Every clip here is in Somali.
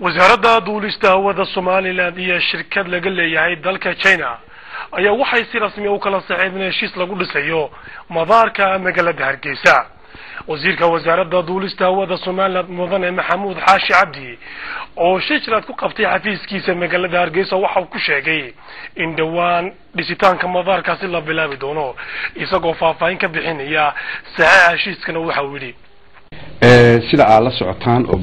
وزارة دولستا وذا Somaliland هي شركة لقلية دالك China ayaa waxay si rasmi ah u kala saxiibeen heshiis lagu dhisayo madaarka magaalada Hargeysa wasiirka wasaaradda duulista hawada Somaliland mudane Maxamuud Xaashi Cabdi oo shirkad ku qabtay xafiiskiisa magaalada Hargeysa waxa uu ku sheegay in dhawaan dhisitaanka madaarkaasi la bilaabi doono isagoo faahfaahin ka bixinaya saxiixa heshiiskana waxa uu yiri sida aad la socotaan oo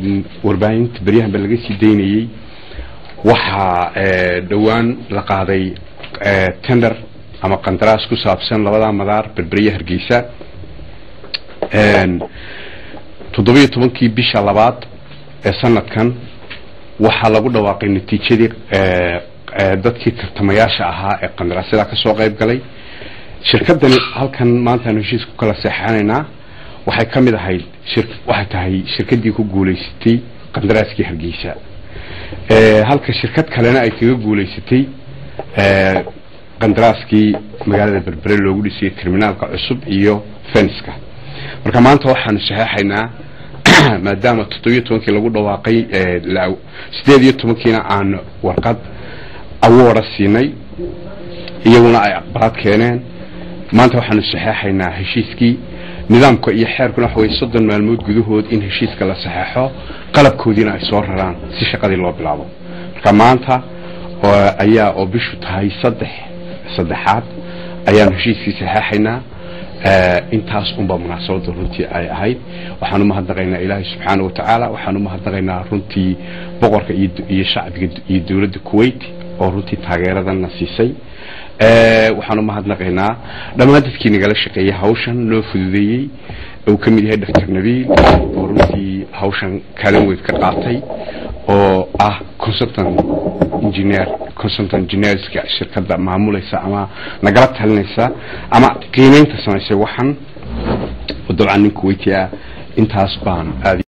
warbaahinta bariyahan laga sii deynayay waxa dhawaan la qaaday tender ama qandaraas ku saabsan labada madaar berberiya Hargeysa 17 bisha labaad ee sanadkan waxa lagu dhawaaqay natiijadii dadkii tartamayaasha ahaa ee qandaraasada ka soo qayb galay shirkadani halkan maanta heshiis ku kala saxaanayna waxay kamid ahayd shirkadii ku guuleysatay qandaraaskii Hargeysa halka shirkad kalena ay kaga guuleysatay qandaraaskii magaalada Berbera loogu dhisay terminaalka cusub iyo fenska marka maanta waxaan saxeexaynaa maadaama 17 lagu dhawaaqay 18 aan warqad award siinay iyaguna ay aqbalaad keeneen maanta waxaan saxeexaynaa heshiiskii nidaamka iyo xeerkuna waxa way 30 maalmood gudahood in heshiiska la saxeexo qalabkoodina ay soo raraan si shaqadii loo bilaabo marka maanta ayaa oo bishu tahay saddexaad ayaan heshiiskii saxeexaynaa intaas unba munaasabada runtii ay ahayd waxaan u mahadnaqaynaa Ilaahay subxaanahu wa ta'ala waxaan u mahadnaqaynaa runtii boqorka iyo shacbiga iyo dawladda Kuwait oo runtii taageeradan siisay waxaan u mahadnaqaynaa dhammaan dadkii nagala shaqeeyay hawshan loo fududeeyay oo kamid yahay Dr. Nabil oo runtii hawshan kaalin weyn ka qaatay oo consultant engineers shirkadda maamulaysa ama nagala talinaysa ama qiimeynta samaysay waxan waddan Kuwait intaas baan